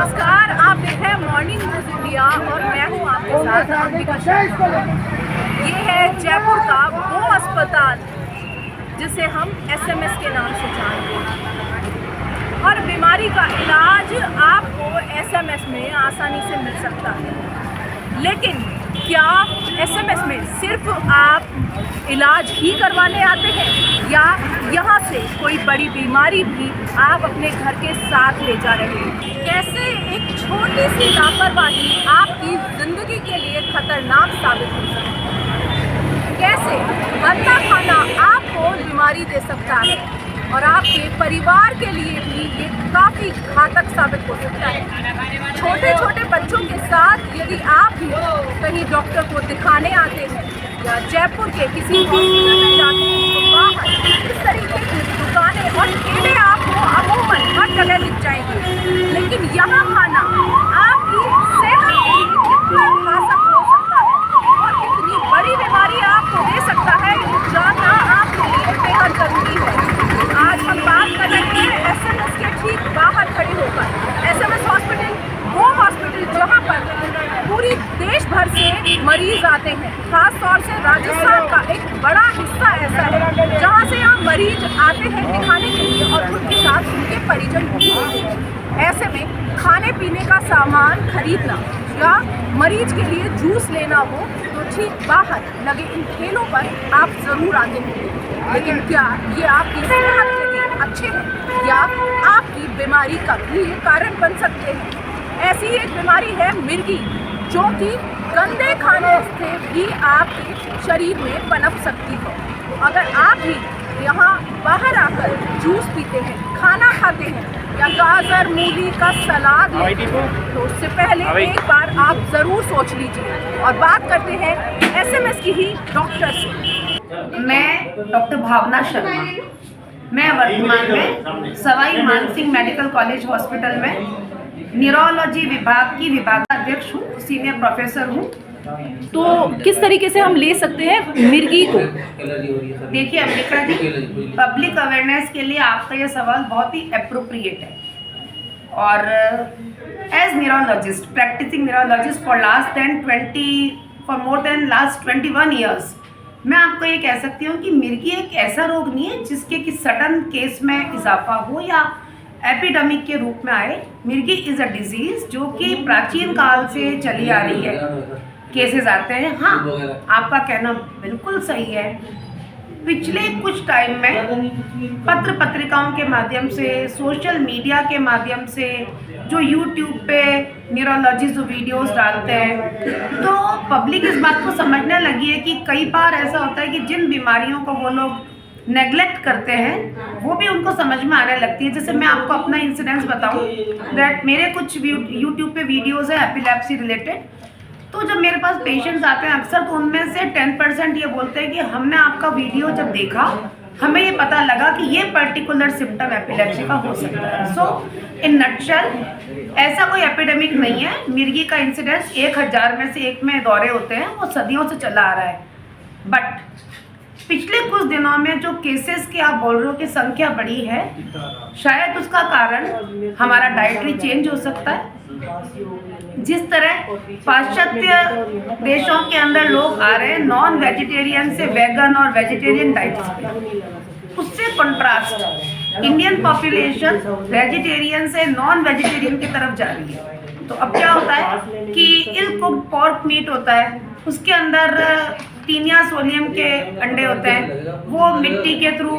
नमस्कार, आप देख रहे हैं मॉर्निंग न्यूज़ इंडिया और मैं हूं आपके साथ अंबिका शर्मा। ये है जयपुर का वो अस्पताल जिसे हम एसएमएस के नाम से जानते हैं। हर बीमारी का इलाज आपको एसएमएस में आसानी से मिल सकता है, लेकिन क्या एसएमएस में सिर्फ आप इलाज ही करवाने आते हैं या यहाँ से कोई बड़ी बीमारी भी आप अपने घर के साथ ले जा रहे हैं? कैसे एक छोटी सी लापरवाही आपकी ज़िंदगी के लिए खतरनाक साबित हो सकती है? कैसे गंदा खाना आपको बीमारी दे सकता है और आपके परिवार के लिए भी ये काफ़ी घातक साबित हो सकता है। छोटे छोटे बच्चों के साथ यदि आप भी कहीं डॉक्टर को दिखाने आते हैं या जयपुर के किसी हॉस्पिटल में जाते हैं तो बाहर इस तरीके की दुकानें और ठेले आपको अमूमन हर जगह दिख जाएंगे, लेकिन यहाँ खाना आपकी सेहत के लिए कितना घातक हो सकता है और कितनी बड़ी बीमारी आपको दे सकता है, ये जानना आपके लिए बेहद जरूरी है। आज हम बात कर रहे हैं एसएमएस के ठीक बाहर खड़े होकर। एसएमएस हॉस्पिटल वो हॉस्पिटल जहां पर पूरी देश भर से मरीज आते हैं। खास तौर से राजस्थान का एक बड़ा हिस्सा ऐसा है जहां से यहाँ मरीज आते हैं दिखाने के लिए और उनके साथ उनके परिजन भी होते हैं। ऐसे में खाने पीने का सामान खरीदना या मरीज के लिए जूस लेना हो तो ठीक बाहर लगे इन ठेलों पर आप ज़रूर आते हैं, लेकिन क्या ये आपकी सेहत के लिए अच्छे हैं या आपकी बीमारी का भी कारण बन सकते हैं? ऐसी एक बीमारी है मिर्गी, जो कि गंदे खाने से भी आपके शरीर में पनप सकती है। तो अगर आप भी यहाँ बाहर आकर जूस पीते हैं, खाना खाते हैं या गाजर मूली का सलाद लेते हैं तो उससे पहले एक बार आप ज़रूर सोच लीजिए। और बात करते हैं एसएमएस की ही डॉक्टर से। मैं डॉक्टर भावना शर्मा, मैं वर्तमान में Sawai Mansingh medical college hospital में न्यूरोलॉजी विभाग की विभागाध्यक्ष हूँ, सीनियर प्रोफेसर हूँ। तो किस तरीके से हम ले सकते हैं मिर्गी को? देखिए अंबिका जी, पब्लिक अवेयरनेस के लिए आपका ये सवाल बहुत ही अप्रोप्रिएट है। और as neurologist, practising neurologist for more than last 21 years, मैं आपको ये कह सकती हूँ कि मिर्गी एक ऐसा रोग नहीं है जिसके कि सडन केस में इजाफा हो या एपिडेमिक के रूप में आए। मिर्गी इज़ अ डिजीज़ जो कि प्राचीन काल से चली आ रही है। केसेस आते हैं, हाँ आपका कहना बिल्कुल सही है। पिछले कुछ टाइम में पत्र पत्रिकाओं के माध्यम से, सोशल मीडिया के माध्यम से, जो यूट्यूब पे न्यूरोलॉजी जो वीडियोस डालते हैं, तो पब्लिक इस बात को समझने लगी है कि कई बार ऐसा होता है कि जिन बीमारियों को वो लोग नेग्लेक्ट करते हैं वो भी उनको समझ में आने लगती है। जैसे मैं आपको अपना इंसिडेंस बताऊं दैट मेरे कुछ यूट्यूब पे वीडियोस है एपिलेप्सी रिलेटेड, तो जब मेरे पास पेशेंट्स आते हैं अक्सर तो उनमें से 10% ये बोलते हैं कि हमने आपका वीडियो जब देखा हमें ये पता लगा कि ये पर्टिकुलर सिम्टम एपिलेप्सी का हो सकता है। सो इन नटशल ऐसा कोई एपिडेमिक नहीं है। मिर्गी का इंसिडेंस 1000 में से एक में दौरे होते हैं, वो सदियों से चला आ रहा है। बट पिछले कुछ दिनों में जो केसेस की आप बोल रहे हो कि संख्या बढ़ी है, शायद उसका कारण हमारा डाइटरी चेंज हो सकता है। जिस तरह पाश्चात्य देशों के अंदर लोग आ रहे हैं नॉन वेजिटेरियन से वेगन और वेजिटेरियन डाइट्स पे, उससे कंट्रास्ट इंडियन पॉपुलेशन वेजिटेरियन से नॉन वेजिटेरियन की तरफ जा रही है। तो अब क्या होता है कि इल कुक्ड पोर्क मीट होता है, उसके अंदर टीनिया सोलियम के अंडे होते हैं, वो मिट्टी के थ्रू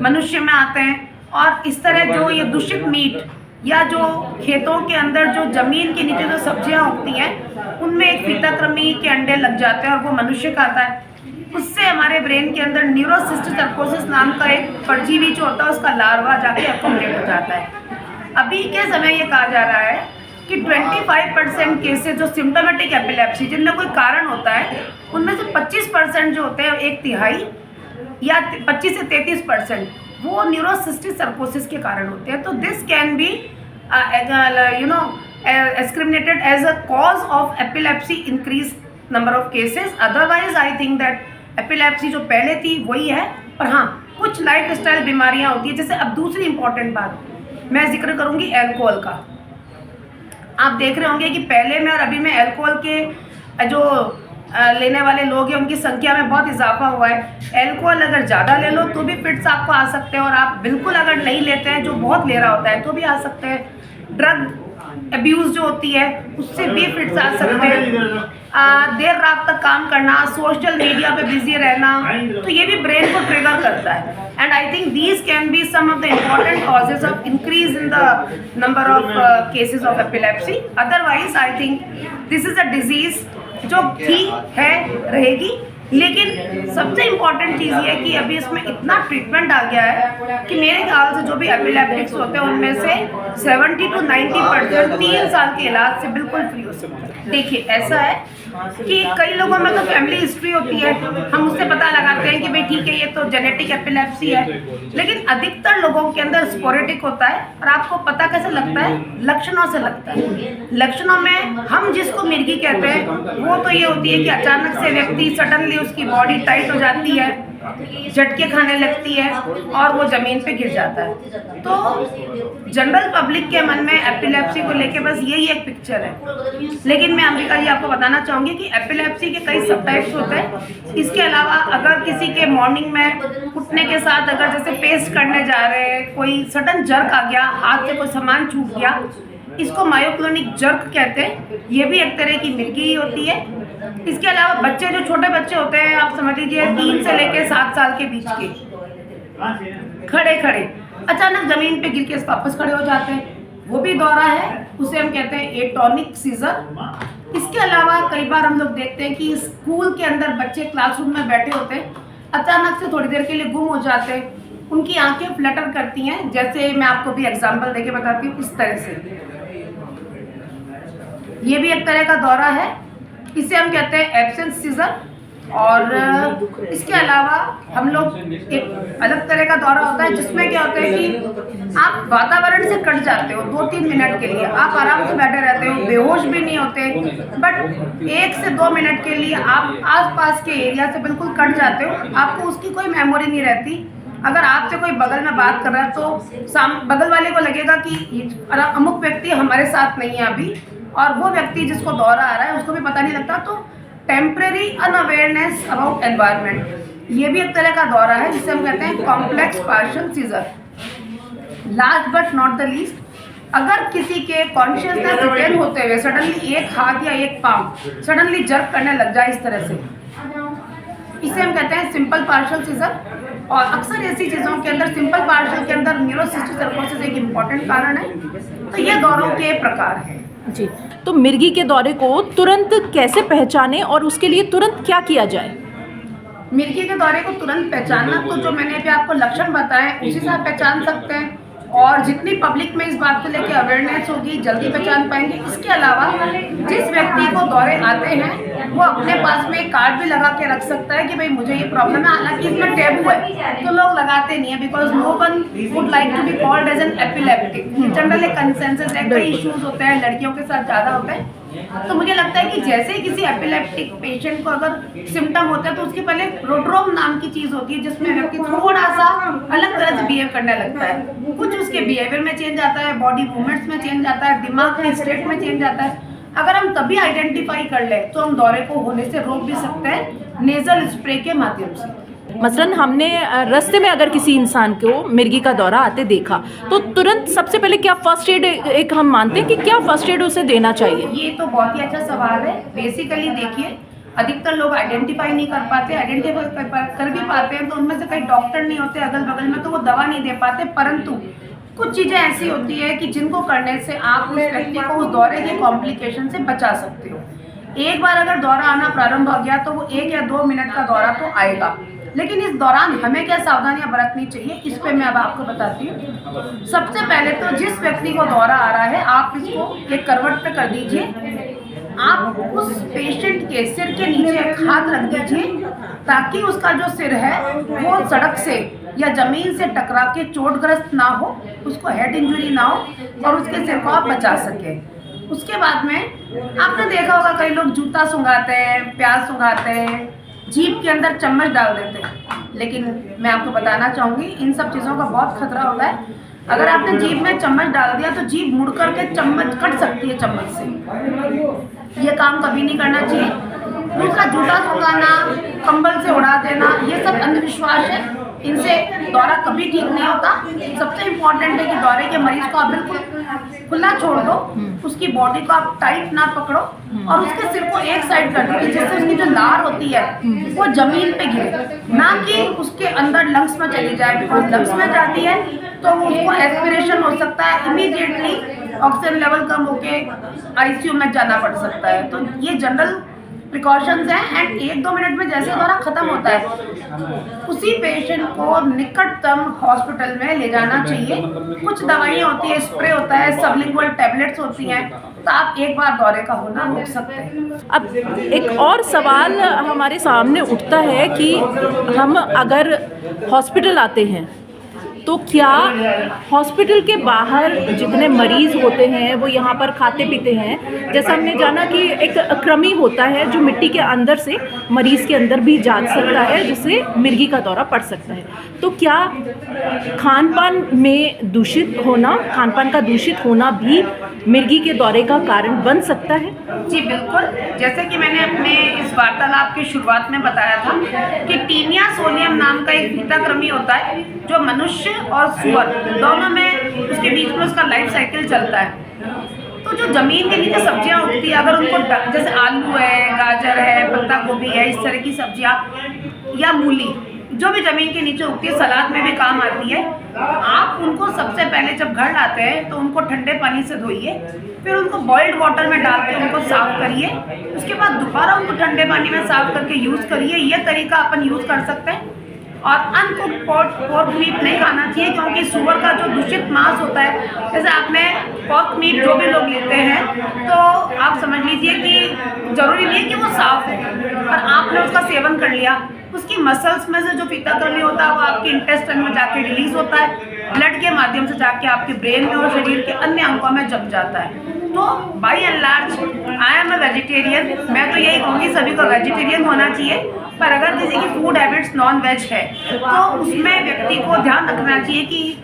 मनुष्य में आते हैं। और इस तरह जो ये दूषित मीट या जो खेतों के अंदर जो ज़मीन के नीचे जो सब्जियां उगती हैं उनमें एक फीताकृमि के अंडे लग जाते हैं और वो मनुष्य खाता है। उससे हमारे ब्रेन के अंदर न्यूरोसिस्टिक सर्कोसिस नाम का एक परजीवी जो होता है उसका लार्वा जाके अकोमोडेट हो जाता है। अभी के समय ये कहा जा रहा है कि 25% केसेस जो सिम्टोमेटिक एपिलेप्सी जिनमें कोई कारण होता है उनमें से 25% जो होते हैं, एक तिहाई या 25 से 33% वो न्यूरोसिस्टिक सर्कोसिस के कारण होते हैं। तो this can be discriminated as a cause of epilepsy increased number of cases. Otherwise I think that epilepsy जो पहले थी वही है, पर हाँ कुछ लाइफ स्टाइल बीमारियाँ होती है। जैसे अब दूसरी इंपॉर्टेंट बात मैं जिक्र करूँगी अल्कोहल का। आप देख रहे होंगे कि पहले में और अभी में अल्कोहल के जो लेने वाले लोग हैं उनकी संख्या में बहुत इजाफा हुआ है। अल्कोहल अगर ज़्यादा ले लो तो भी फिट्स आपको आ सकते हैं, और आप बिल्कुल अगर नहीं लेते हैं, जो बहुत ले रहा होता है, तो भी आ सकते हैं। ड्रग अब्यूज़ जो होती है उससे भी फिट्स आ सकते हैं। देर रात तक काम करना, सोशल मीडिया पे बिजी रहना, तो ये भी ब्रेन को ट्रिगर करता है। And I think these can be some of the important causes of increase in the number of cases of epilepsy. Otherwise I think this is a disease जो ठीक है, रहेगी, लेकिन सबसे इम्पॉर्टेंट चीज़ ये है कि अभी इसमें इतना ट्रीटमेंट आ गया है कि मेरे ख्याल से जो भी एपिलेप्टिक्स होते हैं उनमें से 70 to 90% 3 साल के इलाज से बिल्कुल फ्री हो सकते हैं। देखिए, ऐसा है कि कई लोगों में तो फैमिली हिस्ट्री होती है, हम उससे पता लगाते हैं कि भाई ठीक है, ये तो जेनेटिक एपिलेप्सी है, लेकिन अधिकतर लोगों के अंदर स्पोरेटिक होता है। और आपको पता कैसे लगता है? लक्षणों से लगता है। लक्षणों में हम जिसको मिर्गी कहते हैं वो तो ये होती है कि अचानक से व्यक्ति सडनली उसकी बॉडी टाइट हो जाती है, झटके खाने लगती है और वो ज़मीन पे गिर जाता है। तो जनरल पब्लिक के मन में एपिलेप्सी को लेके बस यही एक पिक्चर है। लेकिन मैं अंबिका जी आपको बताना चाहूँगी कि एपिलेप्सी के कई सब टाइप्स होते हैं। इसके अलावा अगर किसी के मॉर्निंग में उठने के साथ अगर जैसे पेस्ट करने जा रहे हैं, कोई सडन जर्क आ गया, हाथ से कोई सामान छूट गया, इसको मायोक्लोनिक जर्क कहते हैं। ये भी एक तरह की मिर्गी ही होती है। इसके अलावा बच्चे, जो छोटे बच्चे होते हैं, आप समझ लीजिए 3 से लेकर 7 साल के बीच के, खड़े खड़े अचानक जमीन पे गिर के वापस खड़े हो जाते हैं, वो भी दौरा है, उसे हम कहते हैं एटोनिक सीजर। इसके अलावा कई बार हम लोग देखते हैं कि स्कूल के अंदर बच्चे क्लासरूम में बैठे होते हैं, अचानक से थोड़ी देर के लिए गुम हो जाते हैं, उनकी आंखें फ्लटर करती हैं। जैसे मैं आपको भी एग्जाम्पल देके बताती हूँ, इस तरह से ये भी एक तरह का दौरा है, इसे हम कहते हैं एब्सेंस सीजर। और इसके अलावा हम लोग एक अलग तरह का दौरा होता है जिसमें क्या होता है कि आप वातावरण से कट जाते हो 2-3 मिनट के लिए, आप आराम से बैठे रहते हो, बेहोश भी नहीं होते, बट 1 से 2 मिनट के लिए आप आसपास के एरिया से बिल्कुल कट जाते हो, आपको उसकी कोई मेमोरी नहीं रहती। अगर आपसे कोई बगल में बात कर रहा है तो बगल वाले को लगेगा कि अमुक व्यक्ति हमारे साथ नहीं है अभी, और वो व्यक्ति जिसको दौरा आ रहा है उसको भी पता नहीं लगता। तो टेम्परेरी अनअवेयरनेस अबाउट एनवायरनमेंट, ये भी एक तरह का दौरा है जिसे हम कहते हैं complex partial seizure. Last but not the least, अगर किसी के कॉन्शियसनेस रिटेन होते हुए सडनली एक हाथ या एक पाँव सडनली जर्क करने लग जाए इस तरह से, इसे हम कहते हैं सिंपल पार्शियल सीजर। और अक्सर ऐसी चीज़ों के अंदर, सिंपल पार्शियल के अंदर न्यूरोसिस्टिक सर्कोसिस एक इम्पॉर्टेंट कारण है। तो ये दौरों के प्रकार हैं जी। तो मिर्गी के दौरे को तुरंत कैसे पहचानें और उसके लिए तुरंत क्या किया जाए? मिर्गी के दौरे को तुरंत पहचानना, तो जो मैंने अभी आपको लक्षण बताए उसी से आप पहचान सकते हैं, और जितनी पब्लिक में इस बात को लेकर अवेयरनेस होगी जल्दी पहचान पाएंगे। इसके अलावा जिस व्यक्ति को दौरे आते हैं वो अपने पास में एक कार्ड भी लगा के रख सकता है कि भाई मुझे ये प्रॉब्लम है, हालांकि इसमें टैबू है तो लोग लगाते नहीं है, because no one would like to be called as an epileptic. General एक कंसेंसस है, कई इश्यूज होते हैं, लड़कियों के साथ ज़्यादा होते हैं। तो मुझे लगता है कि जैसे ही किसी एपिलेप्टिक पेशेंट को अगर सिम्टम होता है तो उसके पहले प्रोड्रोम नाम की चीज़ होती है जिसमें व्यक्ति थोड़ा सा अलग तरह से बिहेव करने लगता है। कुछ उसके बिहेवियर में चेंज आता है, बॉडी मूवमेंट्स में चेंज आता है, दिमाग के स्टेट में चेंज आता है। अगर हम तभी आइडेंटिफाई कर ले तो हम दौरे को होने से रोक भी सकते हैं नेजल स्प्रे के माध्यम से। मसलन हमने रास्ते में अगर किसी इंसान को मिर्गी का दौरा आते देखा तो तुरंत सबसे पहले क्या फर्स्ट एड एक हम मानते हैं कि क्या फर्स्ट एड उसे देना चाहिए? ये तो बहुत ही अच्छा सवाल है। बेसिकली देखिए, अधिकतर लोग आइडेंटिफाई नहीं कर पाते, आइडेंटिफाई कर भी पाते हैं तो उनमें से कई डॉक्टर नहीं होते अगल बगल में, तो वो दवा नहीं दे पाते। परंतु कुछ चीज़ें ऐसी होती है कि जिनको करने से आप उस व्यक्ति को उस दौरे के कॉम्प्लिकेशन से बचा सकते हो। एक बार अगर दौरा आना प्रारंभ हो गया तो वो 1 या 2 मिनट का दौरा तो आएगा, लेकिन इस दौरान हमें क्या सावधानियां बरतनी चाहिए इस पे मैं अब आपको बताती हूँ। सबसे पहले तो जिस व्यक्ति को दौरा आ रहा है आप इसको एक करवट पे कर दीजिए, आप उस पेशेंट के सिर के नीचे एक हाथ रख दीजिए ताकि उसका जो सिर है वो सड़क से या जमीन से टकरा के चोटग्रस्त ना हो, उसको हेड इंजरी ना हो और उसके सिर को आप बचा सके। उसके बाद में आपने देखा होगा कई लोग जूता सुंघाते हैं, प्याज सुंघाते हैं, जीभ के अंदर चम्मच डाल देते हैं, लेकिन मैं आपको बताना चाहूँगी इन सब चीज़ों का बहुत खतरा होता है। अगर आपने जीभ में चम्मच डाल दिया तो जीभ मुड़ करके चम्मच कट सकती है चम्मच से। ये काम कभी नहीं करना चाहिए। दूसरा, जूता सुखाना, कंबल से उड़ा देना, ये सब अंधविश्वास है। इनसे दौरा कभी ठीक नहीं होता। सबसे इम्पोर्टेंट है कि दौरे के मरीज को आप बिल्कुल खुला छोड़ दो, उसकी बॉडी को आप टाइट ना पकड़ो और उसके सिर को एक साइड कर दीजिए, जिससे उसकी जो लार होती है वो जमीन पे गिरे, ना कि उसके अंदर लंग्स में चली जाए। बिकॉज लंग्स में जाती है तो उसको एस्पिरेशन हो सकता है, इमीडिएटली ऑक्सीजन लेवल कम होके आईसीयू में जाना पड़ सकता है। तो ये जनरल प्रिकॉशंस हैं। एंड 1-2 मिनट में जैसे दौरा खत्म होता है उसी पेशेंट को निकटतम हॉस्पिटल में ले जाना चाहिए। कुछ दवाइयाँ होती है, स्प्रे होता है, सबलिंगुअल टैबलेट्स होती हैं, तो आप एक बार दौरे का होना रोक सकते हैं। अब एक और सवाल हमारे सामने उठता है कि हम अगर हॉस्पिटल आते हैं तो क्या हॉस्पिटल के बाहर जितने मरीज़ होते हैं वो यहाँ पर खाते पीते हैं? जैसा हमने जाना कि एक कृमि होता है जो मिट्टी के अंदर से मरीज़ के अंदर भी जा सकता है, जिससे मिर्गी का दौरा पड़ सकता है। तो क्या खान पान में दूषित होना, खान पान का दूषित होना भी मिर्गी के दौरे का कारण बन सकता है? जी बिल्कुल। जैसे कि मैंने अपने इस वार्तालाप की शुरुआत में बताया था कि टीनिया सोलियम नाम का एक फीता कृमि होता है जो मनुष्य और सुअर दोनों में, उसके बीच में उसका लाइफ साइकिल चलता है। तो जो जमीन के नीचे सब्जियां उगती है, अगर उनको जैसे आलू है, गाजर है, पत्ता गोभी है, इस तरह की सब्जियां या मूली जो भी जमीन के नीचे उगती है, सलाद में भी काम आती है, आप उनको सबसे पहले जब घर लाते हैं तो उनको ठंडे पानी से धोइए, फिर उनको बॉइल्ड वाटर में डाल के उनको साफ करिए, उसके बाद दोबारा उनको ठंडे पानी में साफ करके यूज़ करिए। ये तरीका अपन यूज़ कर सकते हैं। और अनकुक्ड पोर्क मीट नहीं खाना चाहिए, क्योंकि सुअर का जो दूषित मांस होता है, जैसे आपने पोर्क मीट जो भी लोग लेते हैं तो आप समझ लीजिए कि ज़रूरी नहीं है कि वो साफ़ हो, और आपने उसका सेवन कर लिया, उसकी मसल्स में से जो फीता कृमि होता है वो आपके इंटेस्टाइन में जाके रिलीज होता है, ब्लड के माध्यम से जाके आपके ब्रेन में और शरीर के अन्य अंगों में जम जाता है। तो by and large I am a vegetarian. मैं तो यही कहूँगी सभी को वेजिटेरियन होना चाहिए, पर अगर किसी की फूड हैबिट्स नॉन वेज है तो उसमें व्यक्ति को ध्यान रखना चाहिए कि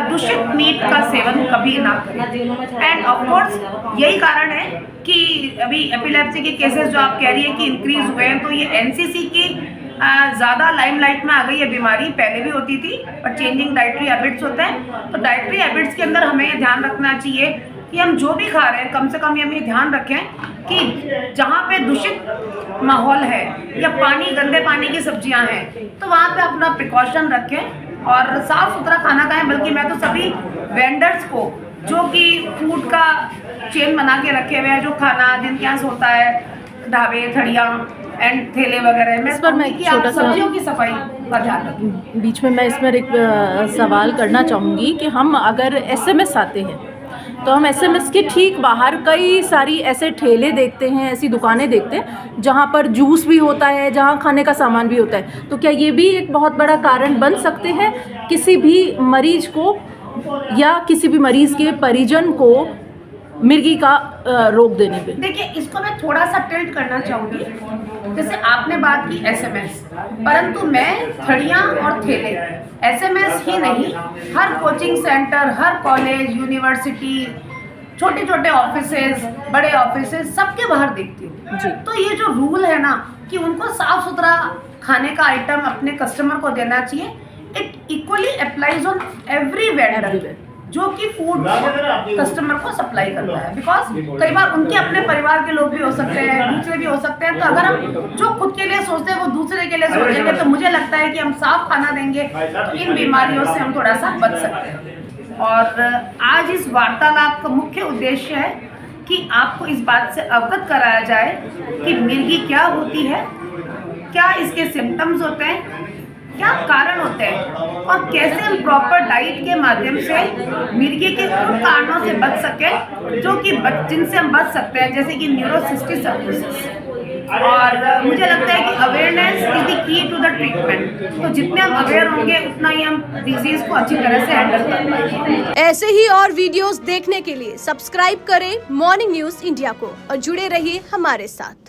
दूषित मीट का सेवन कभी ना करें। एंड ऑफ कोर्स यही कारण है कि अभी एपिलेप्सी के केसेस जो आप कह रही है कि इंक्रीज हुए हैं, तो ये एनसीसी की ज़्यादा लाइमलाइट में आ गई है बीमारी। पहले भी होती थी, पर चेंजिंग डाइटरी हैबिट्स होते हैं। तो डाइटरी हैबिट्स के अंदर हमें ये ध्यान रखना चाहिए कि हम जो भी खा रहे हैं कम से कम हम ये ध्यान रखें कि जहाँ पे दूषित माहौल है या पानी, गंदे पानी की सब्जियाँ हैं, तो वहाँ पे अपना प्रिकॉशन रखें और साफ़ सुथरा खाना खाएं। बल्कि मैं तो सभी वेंडर्स को जो कि फूड का चेन बना के रखे हुए हैं, जो खाना जिनके यहाँ होता है, ढाबे, थड़ियाँ एंड ठेले वगैरह में, इस पर मैं छोटा सा सब्जियों की सफाई का ध्यान रखें। बीच में मैं इसमें एक सवाल करना चाहूँगी कि हम अगर एसएमएस आते हैं तो हम एसएमएस के ठीक बाहर कई सारी ऐसे ठेले देखते हैं, ऐसी दुकानें देखते हैं जहाँ पर जूस भी होता है, जहाँ खाने का सामान भी होता है। तो क्या ये भी एक बहुत बड़ा कारण बन सकते हैं किसी भी मरीज को या किसी भी मरीज के परिजन को मिर्गी का रोग देने पे? देखिए, इसको मैं थोड़ा सा टिल्ट करना चाहूँगी। जैसे आपने बात की एसएमएस, परंतु मैं थड़ियाँ और ठेले, एसएमएस ही नहीं, हर कोचिंग सेंटर, हर कॉलेज, यूनिवर्सिटी, छोटे छोटे ऑफिसेज, बड़े ऑफिसेज, सबके बाहर देखती हूँ। तो ये जो रूल है ना कि उनको साफ सुथरा खाने का आइटम अपने कस्टमर को देना चाहिए, it equally applies on every vendor जो कि फूड कस्टमर को सप्लाई करता है। बिकॉज कई बार उनके अपने परिवार के लोग भी हो सकते हैं, दूसरे भी हो सकते हैं। तो अगर हम जो खुद के लिए सोचते हैं वो दूसरे के लिए सोचेंगे, तो मुझे लगता है कि हम साफ खाना देंगे तो इन बीमारियों से हम थोड़ा सा बच सकते हैं। और आज इस वार्तालाप का मुख्य उद्देश्य है कि आपको इस बात से अवगत कराया जाए कि मिर्गी क्या होती है, क्या इसके सिम्टम्स होते हैं, क्या कारण होते हैं, और कैसे हम प्रॉपर डाइट के माध्यम से मिर्गी के उन कारणों से बच सकें जो कि जिनसे हम बच सकते हैं, जैसे कि न्यूरोसिस्टिक सर्कोसिस। और मुझे लगता है कि awareness is the key to the treatment. तो जितने हम अवेयर होंगे उतना ही हम डिजीज को अच्छी तरह से हैंडल कर पाएंगे। ऐसे ही और वीडियोस देखने के लिए सब्सक्राइब करें मॉर्निंग न्यूज इंडिया को और जुड़े रहिए हमारे साथ।